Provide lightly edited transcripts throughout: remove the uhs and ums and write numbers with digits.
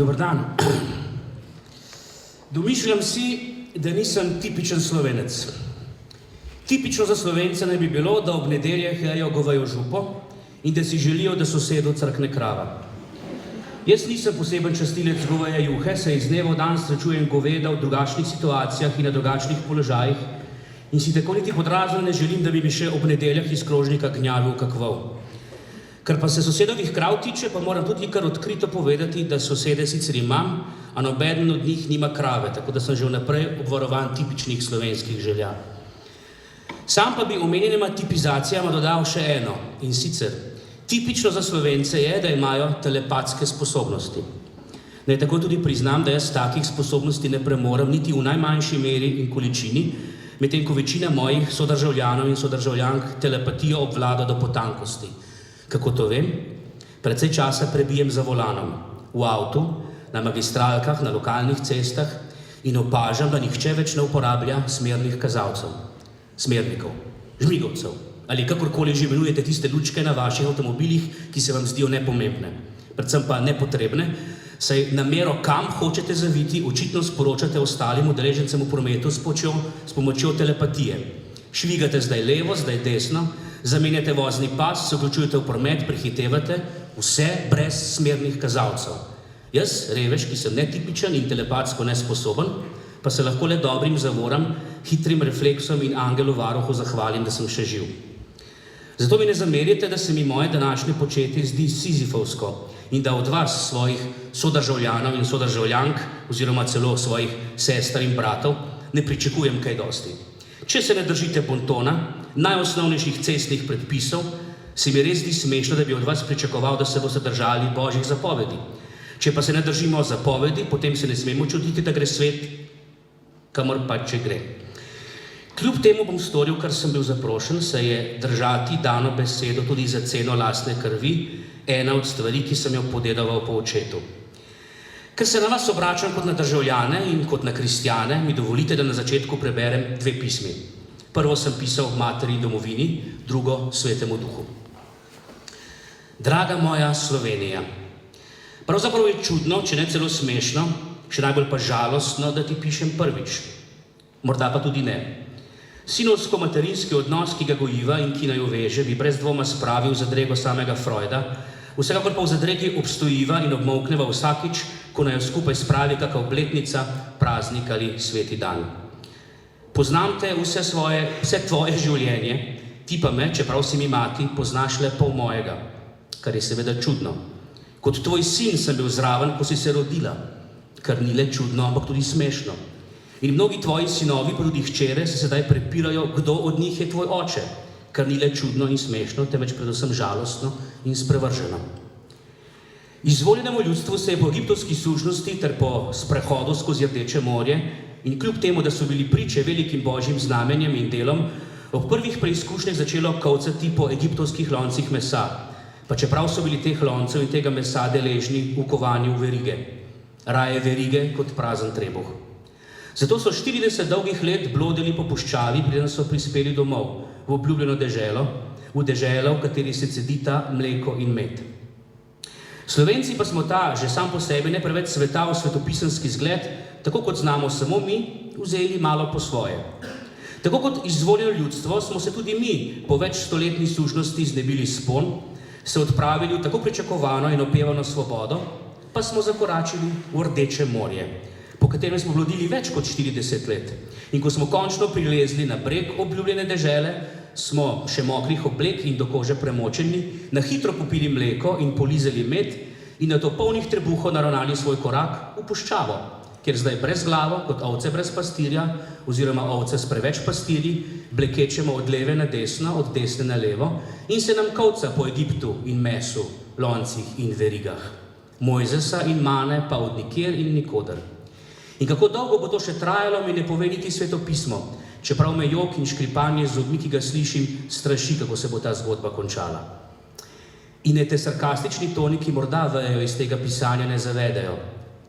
Dober dan. Domišljam si, da nisem tipičen Slovenec. Tipično za Slovence naj bi bilo, da ob nedeljah jejo govejo župo in da si želijo, da sosedu crkne krava. Jaz nisem poseben častilec goveje juhe, saj iz dneva v dan srečujem goveda v drugačnih situacijah in na drugačnih položajih in si tako niti podrazno ne želim, da bi mi še ob nedeljah iz krožnika gnjavil kak vol. Kar pa se sosedovih krav tiče, pa moram tudi kar odkrito povedati, da sosede sicer imam, a nobeden od njih nima krave, tako da sem že vnaprej obvarovan tipičnih slovenskih želja. Sam pa bi omenjenima tipizacijama dodal še eno, in sicer tipično za Slovence je, da imajo telepatske sposobnosti. Naj tako tudi priznam, da jaz takih sposobnosti ne premorem niti v najmanjši meri in količini, medtem ko večina mojih sodržavljanov in sodržavljank telepatijo obvlada do potankosti. Kako to vem? Precej časa prebijem za volanom, v avtu, na magistralkah, na lokalnih cestah in opažam, da nihče več ne uporablja smernih kazalcev, smernikov, žmigovcev ali kakorkoli že imenujete tiste lučke na vaših avtomobilih, ki se vam zdijo nepomembne, predvsem pa nepotrebne, saj namero, kam hočete zaviti, očitno sporočate ostalim udeležencem v prometu s pomočjo telepatije. Švigate zdaj levo, zdaj desno, zamenjate vozni pas, se vključujete v promet, prehitevate, vse brez smernih kazalcev. Jaz, revež, ki sem netipičen in telepatsko nesposoben, pa se lahko le dobrim zavoram, hitrim refleksom in angelu varuhu zahvalim, da sem še živ. Zato mi ne zamerite, da se mi moje današnje početje zdi sizifovsko in da od vas, svojih sodržavljanov in sodržavljank, oziroma celo svojih sester in bratov, ne pričakujem kaj dosti. Če se ne držite bontona, najosnovnejših cestnih predpisov, se mi res zdi smešno, da bi od vas pričakoval, da se boste držali božjih zapovedi. Če pa se ne držimo zapovedi, potem se ne smemo čuditi, da gre svet, kamor pa če gre. Kljub temu bom storil, kar sem bil zaprošen, saj je držati dano besedo tudi za ceno lastne krvi, ena od stvari, ki sem jo podedoval po očetu. Ker se na vas obračam kot na državljane in kot na kristjane, mi dovolite, da na začetku preberem dve pismi. Prvo sem pisal materi domovini, drugo svetemu duhu. Draga moja Slovenija, pravzaprav je čudno, če ne celo smešno, še najbolj pa žalostno, da ti pišem prvič. Morda pa tudi ne. Sinovsko-materinski odnos, ki ga gojiva in ki naj jo veže, bi brez dvoma spravil v zadrego samega Freuda, vsekakor pa v zadregi obstojiva in obmolkneva vsakič, ko naj jo skupaj spravi kakšna obletnica, praznik ali sveti dan. Poznam te vse tvoje življenje, ti pa me, čeprav si mi mati, poznaš le pol mojega, kar je seveda čudno. Kot tvoj sin sem bil zraven, ko si se rodila, kar ni le čudno, ampak tudi smešno. In mnogi tvoji sinovi, pa tudi hčere, se sedaj prepirajo, kdo od njih je tvoj oče, kar ni le čudno in smešno, temveč predvsem žalostno in sprevrženo. Izvoljenemu ljudstvu se je po egiptovski sužnosti ter po sprehodu skozi Rdeče morje in kljub temu, da so bili priče velikim božjim znamenjem in delom, ob prvih preizkušnjah začelo kovcati po egiptovskih loncih mesa, pa čeprav so bili teh loncev in tega mesa deležni v kovanju v verige. Raje verige kot prazen trebuh. Zato so 40 dolgih let blodili po puščavi, preden so prispeli domov, v obljubljeno deželo, v deželo, v kateri se cedita mleko in med. Slovenci pa smo ta, že sam po sebi, ne preveč svetav svetopisanski zgled, tako kot znamo samo mi, vzeli malo po svoje. Tako kot izvoljeno ljudstvo smo se tudi mi po več stoletni sužnosti znebili spon, se odpravili v tako pričakovano in opevano svobodo, pa smo zakoračili v Rdeče morje, po katerem smo blodili več kot 40 let. In ko smo končno prilezli na breg obljubljene dežele, smo še mokrih oblek in do kože premočeni, na hitro popili mleko in polizali med in nato polnih trebuhov naravnali svoj korak v puščavo, kjer zdaj brez glavo, kot ovce brez pastirja, oziroma ovce s preveč pastirji, blekečemo od leve na desno, od desne na levo in se nam kovca po Egiptu in mesu, loncih in verigah. Mojzesa in mane pa od nikjer in nikoder. In kako dolgo bo to še trajalo, mi ne pove niti svetopismo, čeprav me jok in škripanje z zobmi, ki ga slišim, straši, kako se bo ta zgodba končala. In te sarkastični toni, ki morda vejo iz tega pisanja, ne zavedajo.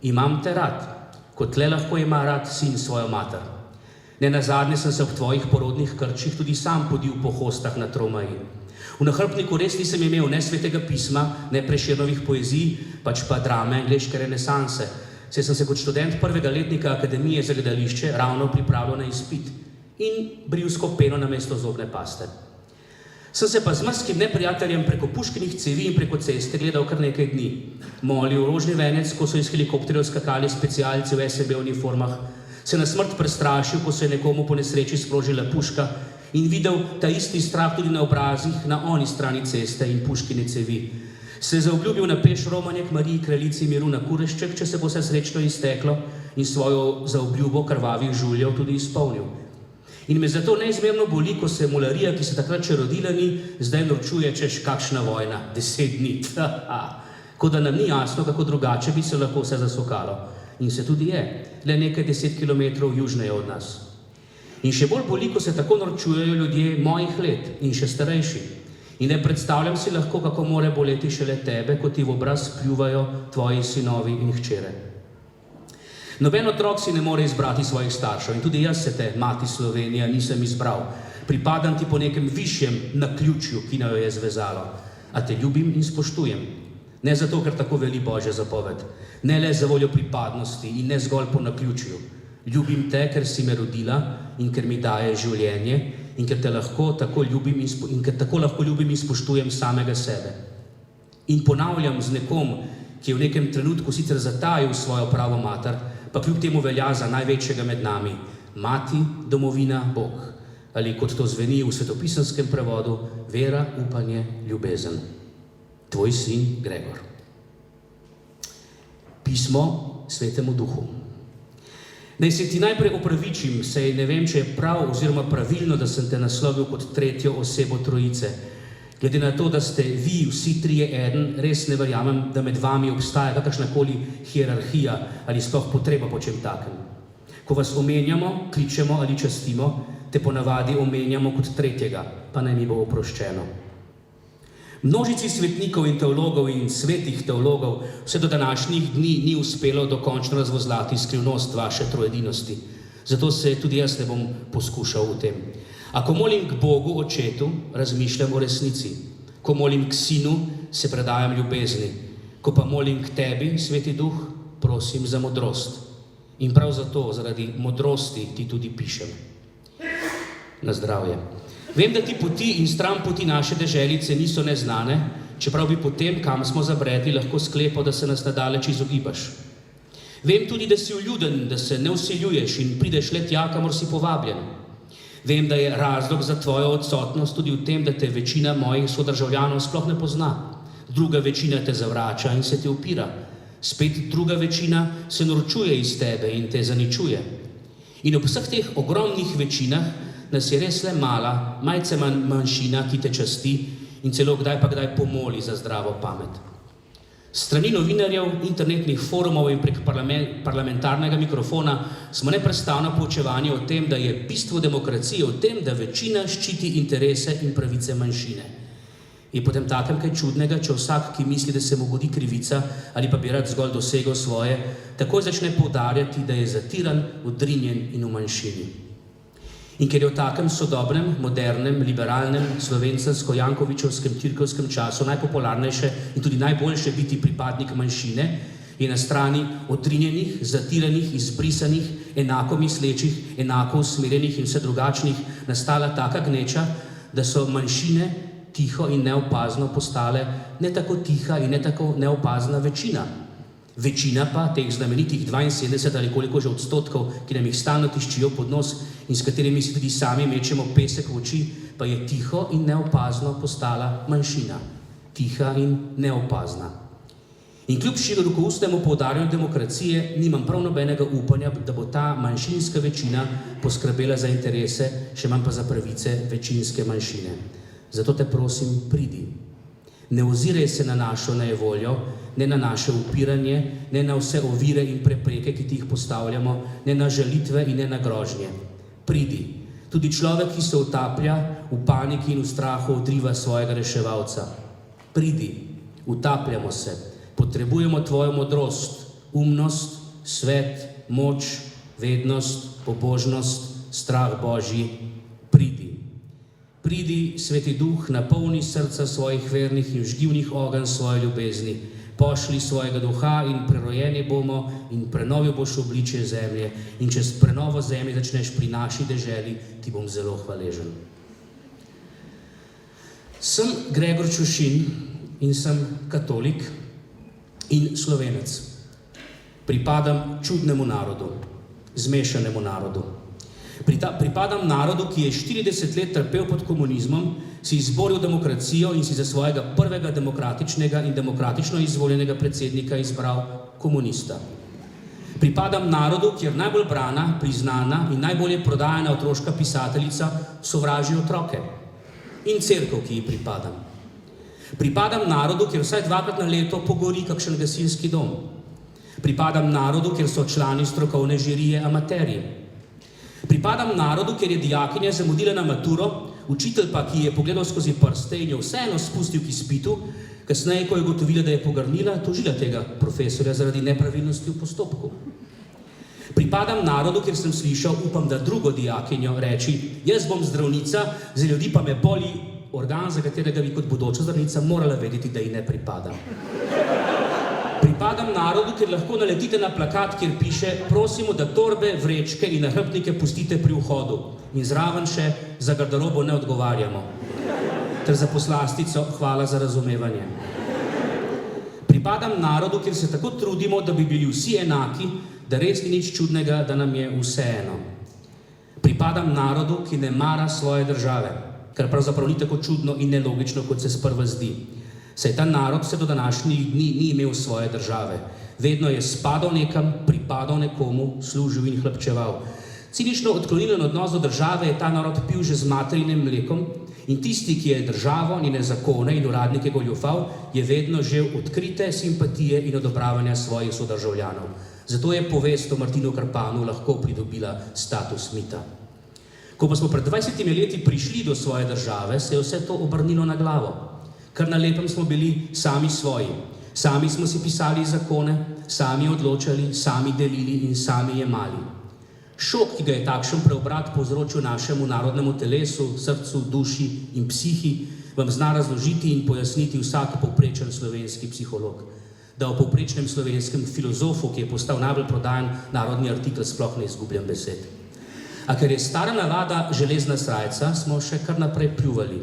Imam te rad, kot le lahko ima rad sin svojo mater. Nenazadnje sem se ob tvojih porodnih krčih tudi sam podil po hostah na Tromaji. V nahrbtniku res nisem imel ne svetega pisma, ne Prešernovih poezij, pač pa drame angleške renesanse, saj sem se kot študent prvega letnika Akademije za gledališče ravno pripravljal na izpit in brivsko peno namesto zobne paste. Sem se pa z mrskim neprijateljem preko puškinih cevi in preko ceste gledal kar nekaj dni. Molil rožni venec, ko so iz helikopterjev skakali specialci v SMB uniformah, se na smrt prestrašil, ko se je nekomu po nesreči sprožila puška in videl ta isti strah tudi na obrazih na oni strani ceste in puškine cevi. Se je zaobljubil na peš romanje k Mariji kraljici miru na Kurešček, če se bo vse srečno izteklo, in svojo zaobljubo krvavih žuljev tudi izpolnil. In me zato neizmerno boli, ko se mularija, ki se takrat še rodila ni, zdaj norčuje, češ kakšna vojna, 10 dni. Kot da nam ni jasno, kako drugače bi se lahko vse zasukalo. In se tudi je, le nekaj 10 kilometrov južneje od nas. In še bolj boli, ko se tako norčujejo ljudje mojih let in še starejši. In ne predstavljam si lahko, kako more boleti šele tebe, ko ti v obraz pljuvajo tvoji sinovi in hčere. Noben otrok si ne more izbrati svojih staršev in tudi jaz se te, mati Slovenija, nisem izbral. Pripadam ti po nekem višjem naključju, ki naj jo je zvezalo. A te ljubim in spoštujem. Ne zato, ker tako veli Božja zapoved. Ne le za voljo pripadnosti in ne zgolj po naključju. Ljubim te, ker si me rodila in ker mi daje življenje in ker te lahko tako ljubim in spoštujem samega sebe. In ponavljam z nekom, ki je v nekem trenutku sicer zatajil svojo pravo mater, pa kljub temu velja za največjega med nami. Mati, domovina, Bog. Ali kot to zveni v svetopisenskem prevodu, vera, upanje, ljubezen. Tvoj sin Gregor. Pismo Svetemu Duhu. Naj se ti najprej opravičim, saj ne vem, če je prav oziroma pravilno, da sem te naslovil kot tretjo osebo trojice. Glede na to, da ste vi vsi trije eden, res ne verjamem, da med vami obstaja kakršnakoli hierarhija ali sploh potreba po čem takem. Ko vas omenjamo, kličemo ali častimo, te ponavadi omenjamo kot tretjega, pa naj mi bo oproščeno. Množici svetnikov in teologov in svetih teologov vse do današnjih dni ni uspelo dokončno razvozlati skrivnost vaše troedinosti. Zato se tudi jaz ne bom poskušal v tem. A ko molim k Bogu, Očetu, razmišljam o resnici. Ko molim k Sinu, se predajam ljubezni. Ko pa molim k tebi, Sveti Duh, prosim za modrost. In prav zato, zaradi modrosti, ti tudi pišem. Na zdravje. Vem, da ti poti in stran poti naše deželice niso neznane, čeprav bi potem, kam smo zabredli, lahko sklepal, da se nas nadaleč izogibaš. Vem tudi, da si vljuden, da se ne vsiljuješ in prideš le tja, kamor si povabljen. Vem, da je razlog za tvojo odsotnost tudi v tem, da te večina mojih sodržavljanov sploh ne pozna. Druga večina te zavrača in se ti upira. Spet druga večina se norčuje iz tebe in te zaničuje. In ob vseh teh ogromnih večinah nas je res le mala, malce manjšina, ki te časti in celo kdaj pa kdaj pomoli za zdravo pamet. Strani novinarjev, internetnih forumov in prek parlamentarnega mikrofona smo neprestano poučevani o tem, da je bistvo demokracije v tem, da večina ščiti interese in pravice manjšine. Je potem takem kaj čudnega, če vsak, ki misli, da se mu godi krivica ali pa bi rad zgolj dosegel svoje, takoj začne poudarjati, da je zatiran, odrinjen in v manjšini. In ker je v takem sodobnem, modernem, liberalnem, slovensko-jankovičevskem tirkovskem času najpopularnejše in tudi najboljše biti pripadnik manjšine, je na strani odrinjenih, zatiranih, izbrisanih, enako mislečih, enako usmerjenih in vse drugačnih nastala taka gneča, da so manjšine tiho in neopazno postale ne tako tiha in ne tako neopazna večina. Večina pa, teh znamenitih 72 ali koliko že odstotkov, ki nam jih stalno tiščijo pod nos in s katerimi si tudi sami mečemo pesek v oči, pa je tiho in neopazno postala manjšina. Tiha in neopazna. In kljub širokoustnemu poudarjanju demokracije, nimam prav nobenega upanja, da bo ta manjšinska večina poskrbela za interese, še manj pa za pravice večinske manjšine. Zato te prosim, pridi. Ne oziraj se na našo nejevoljo, ne na naše upiranje, ne na vse ovire in prepreke, ki ti jih postavljamo, ne na žalitve in ne na grožnje. Pridi. Tudi človek, ki se utaplja, v paniki in v strahu odriva svojega reševalca. Pridi. Utapljamo se. Potrebujemo tvojo modrost, umnost, svet, moč, vednost, pobožnost, strah Božji, pridi. Pridi, Sveti Duh, napolni srca svojih vernih in vžgi v njih ogenj svoje ljubezni. Pošli svojega duha in prerojeni bomo in prenovil boš obličje zemlje in čez prenovo zemlje začneš pri naši deželi, ti bom zelo hvaležen. Sem Gregor Čušin in sem katolik in Slovenec. Pripadam čudnemu narodu, zmešanemu narodu. Pripadam narodu, ki je 40 let trpel pod komunizmom, si izboril demokracijo in si za svojega prvega demokratičnega in demokratično izvoljenega predsednika izbral komunista. Pripadam narodu, kjer najbolj brana, priznana in najbolje prodajana otroška pisateljica sovraži otroke in cerkev, ki ji pripadam. Pripadam narodu, kjer vsaj 2krat na leto pogori kakšen gasilski dom. Pripadam narodu, kjer so člani strokovne žirije amaterji. Pripadam narodu, kjer je dijakinja zamudila na maturo, učitelj pa, ki je pogledal skozi prste in jo vseeno spustil k izpitu, kasneje, ko je ugotovila, da je pogrnila, tožila tega profesorja zaradi nepravilnosti v postopku. Pripadam narodu, kjer sem slišal, upam, da drugo dijakinjo reči, jaz bom zdravnica, za ljudi pa me boli organ, za katerega bi kot bodoča zdravnica morala vedeti, da ji ne pripada. Pripadam narodu, kjer lahko naletite na plakat, kjer piše, prosimo, da torbe, vrečke in nahrbtnike pustite pri vhodu in zraven še za garderobo ne odgovarjamo. Ter za poslastico hvala za razumevanje. Pripadam narodu, kjer se tako trudimo, da bi bili vsi enaki, da res ni nič čudnega, da nam je vseeno. Pripadam narodu, ki ne mara svoje države, kar pravzaprav ni tako čudno in nelogično, kot se sprva zdi. Saj ta narod se do današnjih dni ni imel svoje države. Vedno je spadal nekam, pripadal nekomu, služil in hlapčeval. Cinično odklonilen odnos do države je ta narod pil že z materinim mlekom in tisti, ki je državo, njene zakone in uradnike goljufal, je vedno žel odkrite simpatije in odobravanja svojih sodržavljanov. Zato je povest o Martinu Krpanu lahko pridobila status mita. Ko pa smo pred 20 leti prišli do svoje države, se je vse to obrnilo na glavo. Kar na lepem smo bili sami svoji. Sami smo si pisali zakone, sami odločali, sami delili in sami jemali. Šok, ki ga je takšen preobrat povzročil našemu narodnemu telesu, srcu, duši in psihi, vam zna razložiti in pojasniti vsak povprečen slovenski psiholog. Da o povprečnem slovenskem filozofu, ki je postal najbolj prodajan narodni artikel, sploh ne izgubljam besed. A ker je stara navada železna srajca, smo še kar naprej pljuvali.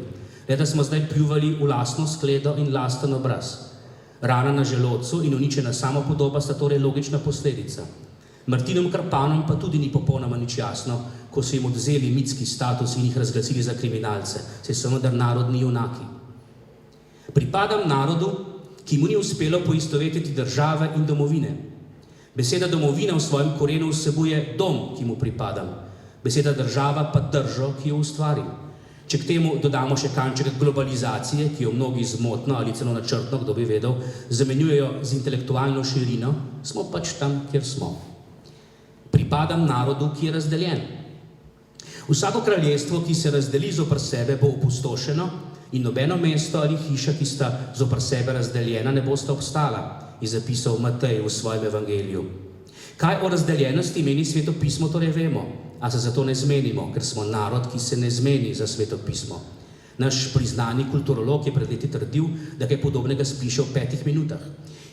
Le da smo zdaj pljuvali v lastno skledo in lasten obraz. Rana na želodcu in uničena samopodoba sta torej logična posledica. Martinom Krpanom pa tudi ni popolnoma nič jasno, ko so jim odvzeli mitski status in jih razglasili za kriminalce, saj so vendar narodni junaki. Pripadam narodu, ki mu ni uspelo poistovetiti države in domovine. Beseda domovina v svojem korenu vsebuje dom, ki mu pripadam. Beseda država pa držo, ki jo ustvarim. Če k temu dodamo še kanček globalizacije, ki jo mnogi zmotno ali celo načrtno, kdo bi vedel, zamenjujejo z intelektualno širino, smo pač tam, kjer smo. Pripadam narodu, ki je razdeljen. Vsako kraljestvo, ki se razdeli zoper sebe, bo opustošeno in nobeno mesto ali hiša, ki sta zoper sebe razdeljena, ne bosta obstala, je zapisal Matej v svojem evangeliju. Kaj o razdeljenosti meni Sveto pismo, torej vemo, a se zato ne zmenimo, ker smo narod, ki se ne zmeni za Sveto pismo. Naš priznani kulturolog je pred leti trdil, da kaj podobnega spiše v 5 minutah.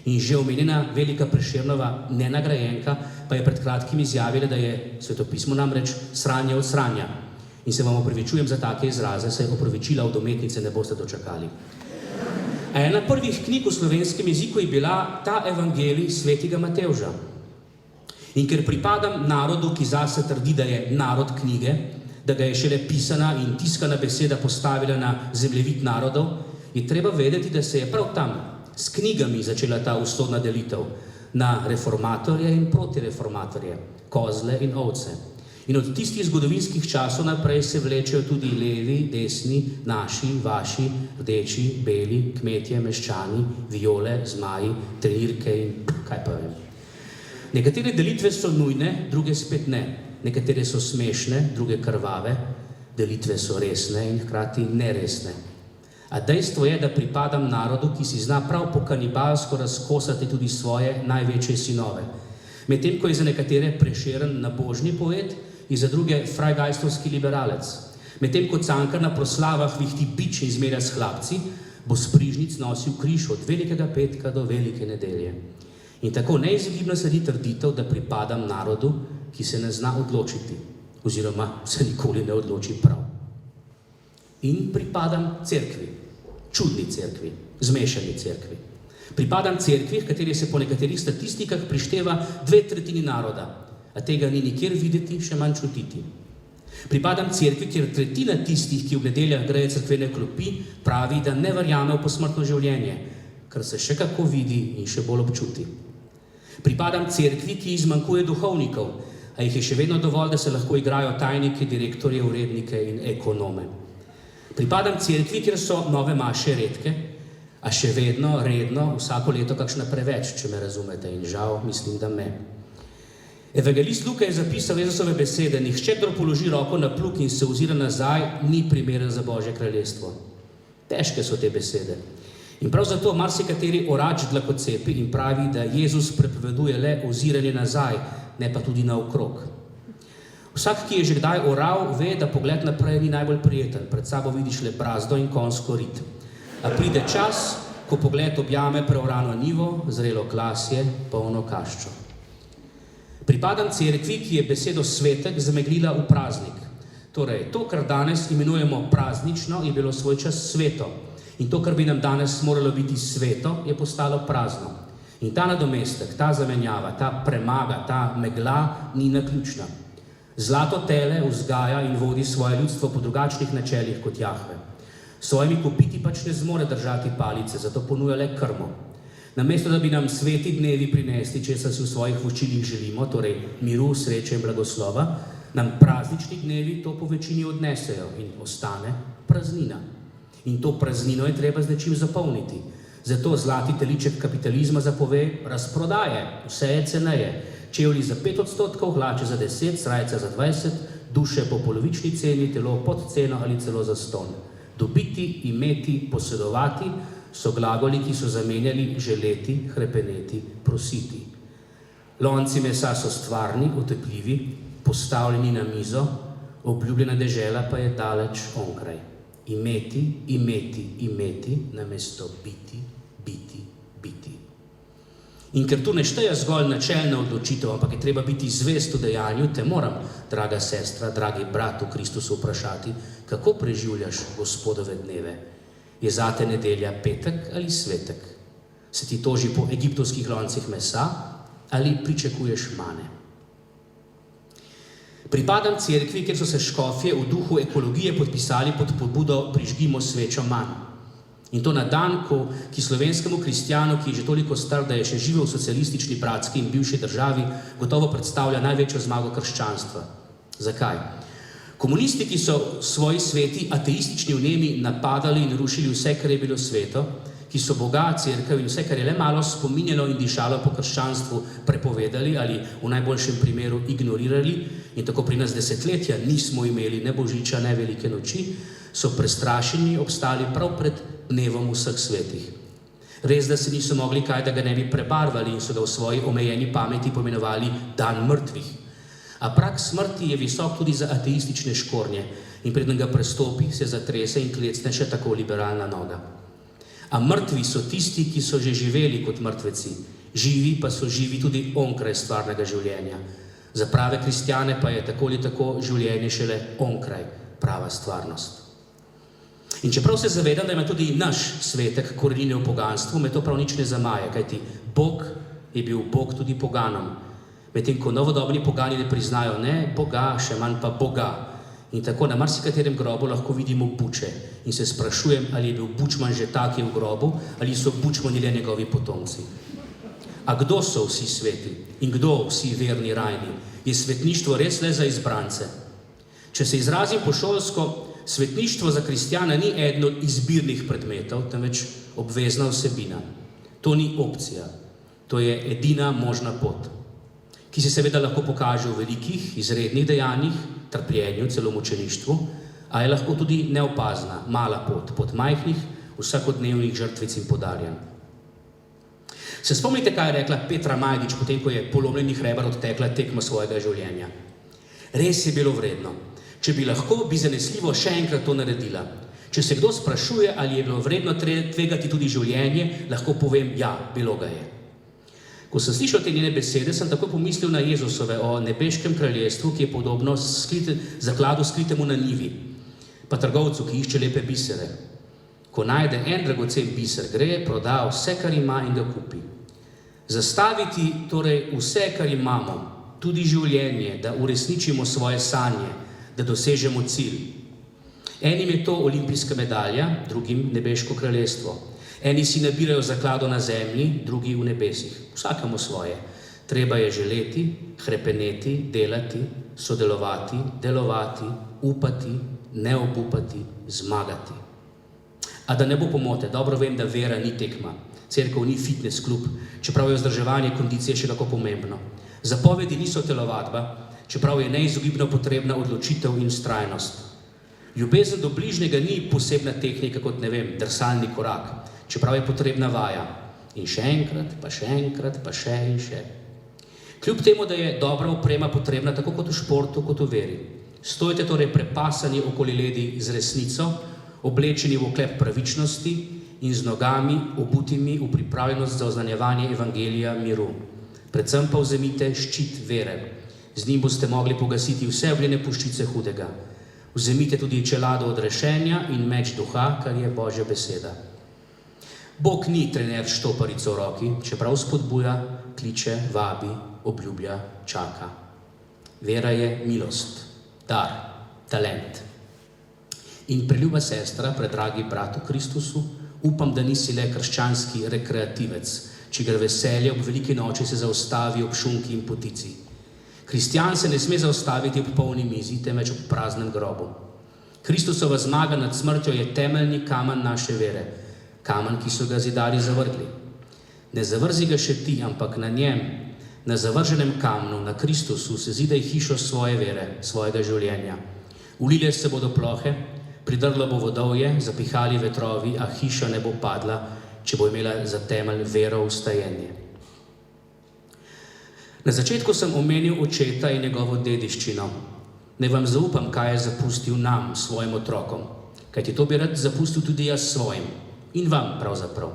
In že omenjena velika Prešernova nenagrajenka pa je pred kratkim izjavila, da je Sveto pismo namreč sranje od sranja. In se vam opravičujem za take izraze, saj opravičila od umetnice ne boste dočakali. A ena prvih knjig v slovenskem jeziku je bila ta evangelij svetega Matevža. In ker pripadam narodu, ki zase trdi, da je narod knjige, da ga je šele pisana in tiskana beseda postavila na zemljevid narodov, je treba vedeti, da se je prav tam s knjigami začela ta usodna delitev na reformatorje in protireformatorje, kozle in ovce. In od tistih zgodovinskih časov naprej se vlečejo tudi levi, desni, naši, vaši, rdeči, beli, kmetje, meščani, viole, zmaji, trenirke in kaj pa vem. Nekatere delitve so nujne, druge spet ne. Nekatere so smešne, druge krvave, delitve so resne in hkrati neresne. A dejstvo je, da pripadam narodu, ki si zna prav po kanibalsko razkosati tudi svoje največje sinove. Medtem ko je za nekatere Prešeren nabožni poet, je za druge freigeistovski liberalec. Medtem ko Cankar na proslavah vihti bič in zmerja s hlapci, bo s prižnic nosil križ od velikega petka do velike nedelje. In tako neizogibno sledi trditev, da pripadam narodu, ki se ne zna odločiti, oziroma se nikoli ne odloči prav. In pripadam cerkvi, čudni cerkvi, zmešani cerkvi. Pripadam cerkvi, v kateri se po nekaterih statistikah prišteva 2/3 naroda, a tega ni nikjer videti, še manj čutiti. Pripadam cerkvi, kjer 1/3 tistih, ki v nedeljah greje cerkvene klopi, pravi, da ne verjame v posmrtno življenje, kar se še kako vidi in še bolj občuti. Pripadam cerkvi, ki izmanjkuje duhovnikov, a jih je še vedno dovolj, da se lahko igrajo tajniki, direktorje, urednike in ekonome. Pripadam cerkvi, kjer so nove maše redke, a še vedno, redno, vsako leto kakšna preveč, če me razumete, in žal mislim, da me. Evangelist Luka je zapisal Jezusove besede: nihče, kdor položi roko na plug in se ozira nazaj, ni primeren za Božje kraljestvo. Težke so te besede. In prav zato marsikateri orač dlakocepi in pravi, da Jezus prepoveduje le oziranje nazaj, ne pa tudi naokrog. Vsak, ki je že kdaj oral, ve, da pogled naprej ni najbolj prijeten. Pred sabo vidiš le brazdo in konjsko rit. A pride čas, ko pogled objame preorano njivo, zrelo klasje, polno kaščo. Pripadam cerkvi, ki je besedo svetek zameglila v praznik. Torej, to, kar danes imenujemo praznično, je bilo svoj čas sveto. In to, kar bi nam danes moralo biti sveto, je postalo prazno. In ta nadomestek, ta zamenjava, ta premaga, ta megla ni naključna. Zlato tele vzgaja in vodi svoje ljudstvo po drugačnih načelih kot Jahve. S svojimi kopiti pač ne zmore držati palice, zato ponuja le krmo. Namesto, da bi nam sveti dnevi prinesli, česar si v svojih voščilih želimo, torej miru, sreče in blagoslova, nam praznični dnevi to po večini odnesejo in ostane praznina. In to praznino je treba z nečim zapolniti. Zato zlati teliček kapitalizma zapove razprodaje, vse je ceneje. Čevlji za 5%, hlače za 10%, srajca za 20%, duše po polovični ceni, telo pod ceno ali celo za ston. Dobiti, imeti, posedovati so glagoli, ki so zamenjali želeti, hrepeneti, prositi. Lonci mesa so stvarni, otepljivi, postavljeni na mizo, obljubljena dežela pa je daleč onkraj. Imeti, imeti, imeti, namesto biti, biti, biti. In ker tu ne šteje zgolj načelna odločitev, ampak je treba biti zvest v dejanju, te moram, draga sestra, dragi brat v Kristusu, vprašati, kako preživljaš Gospodove dneve. Je zate nedelja petek ali svetek? Se ti toži po egiptovskih loncih mesa ali pričakuješ mane? Pripadam cerkvi, kjer so se škofje v duhu ekologije podpisali pod pobudo prižgimo svečo manj. In to na dan, ki slovenskemu kristjanu, ki je že toliko star, da je še živel v socialistični, bratski in bivši državi, gotovo predstavlja največjo zmago krščanstva. Zakaj? Komunisti, ki so svoji sveti ateistični vnemi napadali in rušili vse, kar je bilo sveto, ki so Boga, cerkev in vse, kar je le malo spominjalo in dišalo po krščanstvu, prepovedali ali v najboljšem primeru ignorirali, in tako pri nas desetletja nismo imeli ne božiča, ne velike noči, so prestrašeni obstali prav pred dnevom vseh svetih. Res, da se niso mogli kaj, da ga ne bi prebarvali in so ga v svoji omejeni pameti poimenovali dan mrtvih. A prag smrti je visok tudi za ateistične škornje in preden ga prestopi, se zatrese in klecne še tako liberalna noga. A mrtvi so tisti, ki so že živeli kot mrtveci, živi pa so živi tudi onkraj stvarnega življenja. Za prave kristjane pa je tako ali tako življenje šele onkraj prava stvarnost. In čeprav se zavedam, da ima tudi naš svetek korenine v poganstvu, me to prav nič ne zamaje, kajti Bog je bil Bog tudi poganom. Medtem ko novodobni pogani ne priznajo ne Boga, še manj pa Boga. In tako na marsikaterem grobu lahko vidimo buče. In se sprašujem, ali je bil bučman že tak v grobu, ali so bučmani le njegovi potomci. A kdo so vsi sveti in kdo vsi verni rajni? Je svetništvo res le za izbrance? Če se izrazim pošolsko, svetništvo za kristjana ni eden od izbirnih predmetov, temveč obvezna vsebina. To ni opcija, to je edina možna pot, ki se seveda lahko pokaže v velikih, izrednih dejanjih, trpljenju, celo mučeništvu, a je lahko tudi neopazna, mala pot majhnih, vsakodnevnih žrtvic in podarjanj. Se spomnite, kaj je rekla Petra Majdič, potem ko je polomljenih reber odtekla tekmo svojega življenja? Res je bilo vredno. Če bi lahko, bi zanesljivo še enkrat to naredila. Če se kdo sprašuje, ali je bilo vredno tvegati tudi življenje, lahko povem, ja, bilo ga je. Ko sem slišal te njene besede, sem tako pomislil na Jezusove o nebeškem kraljestvu, ki je podobno zakladu skritemu na njivi, pa trgovcu, ki išče lepe bisere. Ko najde en dragocen biser, gre, proda vse, kar ima in ga kupi. Zastaviti torej vse, kar imamo, tudi življenje, da uresničimo svoje sanje, da dosežemo cilj. Enim je to olimpijska medalja, drugim nebeško kraljestvo. Eni si nabirajo zaklado na zemlji, drugi v nebesih. Vsakemu svoje. Treba je želeti, hrepeneti, delati, sodelovati, delovati, upati, ne obupati, zmagati. A da ne bo pomote, dobro vem, da vera ni tekma. Cerkev ni fitness klub, čeprav je vzdrževanje kondicije še kako pomembno. Zapovedi niso telovadba, čeprav je neizogibno potrebna odločitev in vztrajnost. Ljubezen do bližnjega ni posebna tehnika kot, ne vem, drsalni korak, čeprav je potrebna vaja. In še enkrat, pa še enkrat, pa še in še. Kljub temu, da je dobra oprema potrebna tako kot v športu, kot v veri. Stojite torej prepasani okoli ledi z resnico, oblečeni v oklep pravičnosti in z nogami obutimi v pripravljenost za oznanjevanje evangelija miru. Predvsem pa vzemite ščit vere. Z njim boste mogli pogasiti vse ogljene puščice hudega. Vzemite tudi čelado odrešenja in meč duha, kar je Božja beseda. Bog ni trener s štoparico v roki, čeprav spodbuja, kliče, vabi, obljublja, čaka. Vera je milost, dar, talent. In preljuba sestra, predragi brat v Kristusu, upam, da nisi le krščanski rekreativec, čigar veselje ob veliki noči se zaustavi ob šunki in potici. Kristjan se ne sme zaustaviti ob polni mizi, temveč ob praznem grobu. Kristusova zmaga nad smrtjo je temeljni kamen naše vere, kamen, ki so ga zidari zavrgli. Ne zavrzi ga še ti, ampak na njem, na zavrženem kamnu, na Kristusu, se zidaj hišo svoje vere, svojega življenja. Ulile se bodo plohe, pridrlo bo vodovje, zapihali vetrovi, a hiša ne bo padla, če bo imela za temelj vero v stajenje. Na začetku sem omenil očeta in njegovo dediščino. Ne vam zaupam, kaj je zapustil nam, svojim otrokom, kajti to bi rad zapustil tudi jaz svojim in vam pravzaprav.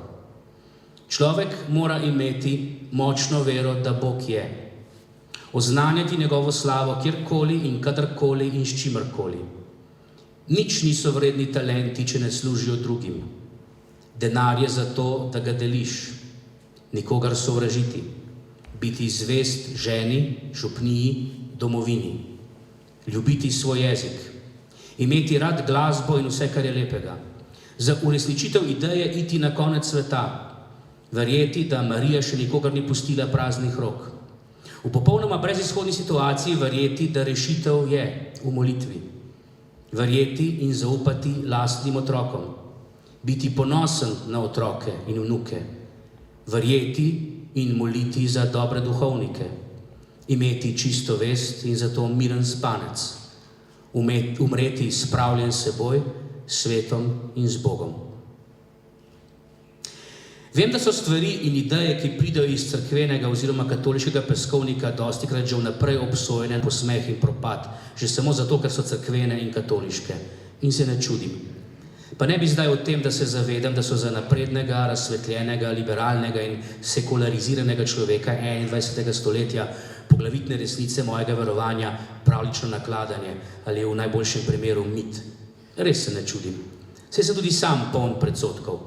Človek mora imeti močno vero, da Bog je. Oznanjati njegovo slavo kjerkoli in kadarkoli in s čimerkoli. Nič niso vredni talenti, če ne služijo drugim. Denar je za to, da ga deliš, nikogar sovražiti. Biti zvest ženi, župniji, domovini. Ljubiti svoj jezik. Imeti rad glasbo in vse, kar je lepega. Za uresničitev ideje iti na konec sveta. Verjeti, da Marija še nikogar ni pustila praznih rok. V popolnoma brezizhodni situaciji verjeti, da rešitev je v molitvi. Verjeti in zaupati lastnim otrokom. Biti ponosen na otroke in vnuke. Verjeti in moliti za dobre duhovnike, imeti čisto vest in zato miren spanec, umreti spravljen s seboj, svetom in z Bogom. Vem, da so stvari in ideje, ki pridejo iz cerkvenega oziroma katoliškega peskovnika, dostikrat že vnaprej obsojene na posmeh in propad, že samo zato, ker so cerkvene in katoliške. In se ne čudim. Pa ne bi zdaj o tem, da se zavedam, da so za naprednega, razsvetljenega, liberalnega in sekulariziranega človeka 21. stoletja poglavitne resnice mojega verovanja pravlično nakladanje ali v najboljšem primeru mit. Res se ne čudim. Saj sem tudi sam poln predsodkov.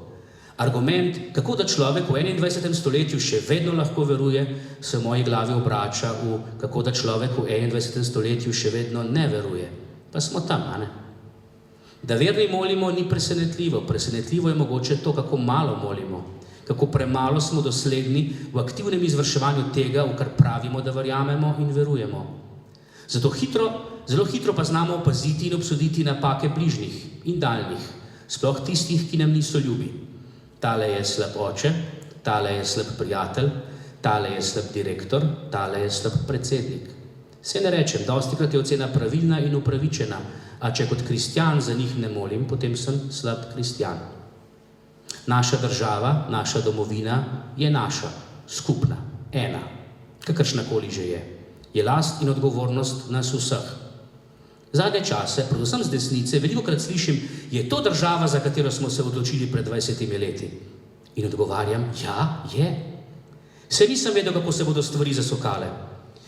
Argument, kako da človek v 21. stoletju še vedno lahko veruje, se v moji glavi obrača v kako da človek v 21. stoletju še vedno ne veruje. Pa smo tam, a ne? Da verni molimo ni presenetljivo. Presenetljivo je mogoče to, kako malo molimo. Kako premalo smo dosledni v aktivnem izvrševanju tega, v kar pravimo, da verjamemo in verujemo. Zato zelo hitro pa znamo opaziti in obsoditi napake bližnjih in daljnih, sploh tistih, ki nam niso ljubi. Tale je slab oče, tale je slab prijatelj, tale je slab direktor, tale je slab predsednik. Se ne rečem, dostikrat je ocena pravilna in upravičena, a če kot kristjan za njih ne molim, potem sem slab kristjan. Naša država, naša domovina je naša, skupna, ena, kakršnakoli že je. Je last in odgovornost nas vseh. Zadnje čase, predvsem z desnice, velikokrat slišim, je to država, za katero smo se odločili pred 20 leti. In odgovarjam, ja, je. Se nisem vedel, kako se bodo stvari zasukale.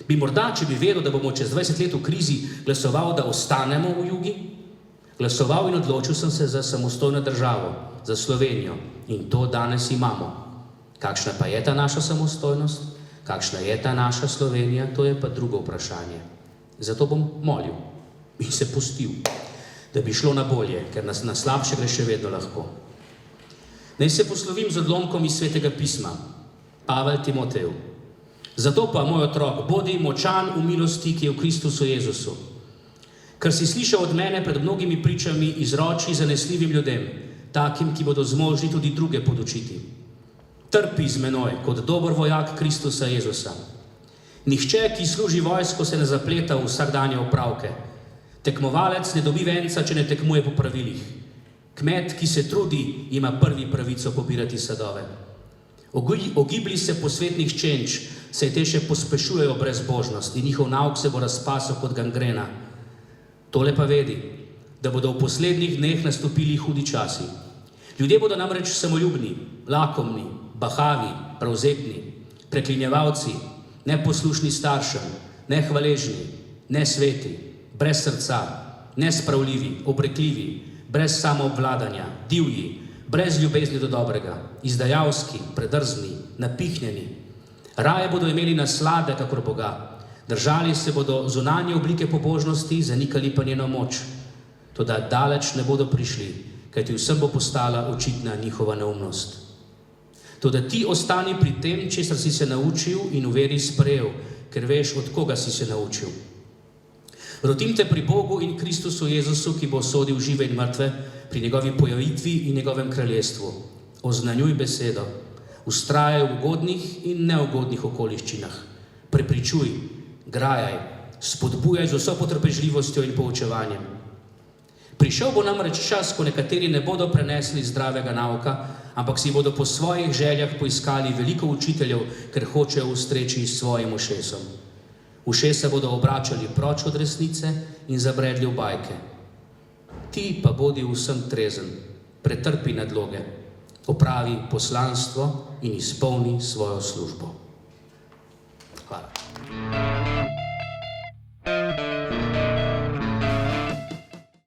Bi morda, če bi vedel, da bomo čez 20 let v krizi, glasoval, da ostanemo v jugi? Glasoval in odločil sem se za samostojno državo, za Slovenijo. In to danes imamo. Kakšna pa je ta naša samostojnost? Kakšna je ta naša Slovenija? To je pa drugo vprašanje. Zato bom molil in se pustil, da bi šlo na bolje, ker na slabše gre še vedno lahko. Naj se poslovim z odlomkom iz Svetega pisma. Pavel Timoteju. Zato pa, moj otrok, bodi močan v milosti, ki je v Kristusu Jezusu. Ker si slišal od mene pred mnogimi pričami, izroči zanesljivim ljudem, takim, ki bodo zmožni tudi druge podučiti. Trpi z menoj, kot dober vojak Kristusa Jezusa. Nihče, ki služi vojsko, se ne zapleta v vsakdanje opravke. Tekmovalec ne dobi venca, če ne tekmuje po pravilih. Kmet, ki se trudi, ima prvi pravico pobirati sadove. Ogibli se posvetnih čenč, saj te še pospešujejo brezbožnost in njihov nauk se bo razpasal kot gangrena. Tole pa vedi, da bodo v poslednjih dneh nastopili hudi časi. Ljudje bodo namreč samoljubni, lakomni, bahavi, prevzetni, preklinjevalci, neposlušni staršem, nehvaležni, nesveti, brez srca, nespravljivi, obrekljivi, brez samoobvladanja, divji, brez ljubezni do dobrega, izdajalski, predrzni, napihnjeni. Raje bodo imeli naslade kakor Boga, držali se bodo zunanje oblike pobožnosti, zanikali pa njeno moč. Toda daleč ne bodo prišli, kajti vsem bo postala očitna njihova neumnost. Toda ti ostani pri tem, česar si se naučil in v veri sprejel, ker veš, od koga si se naučil. Rodim te pri Bogu in Kristusu Jezusu, ki bo sodil žive in mrtve, pri njegovi pojavitvi in njegovem kraljestvu. Oznanjuj besedo, vztrajaj v ugodnih in neugodnih okoliščinah. Prepričuj, grajaj, spodbujaj z vso potrpežljivostjo in poučevanjem. Prišel bo namreč čas, ko nekateri ne bodo prenesli zdravega nauka, ampak si bodo po svojih željah poiskali veliko učiteljev, ker hočejo ustreči svojim ušesom. Ušesa bodo obračali proč od resnice in zabredli v bajke. Ti pa bodi vsem trezen, pretrpi nadloge, opravi poslanstvo in izpolni svojo službo. Hvala.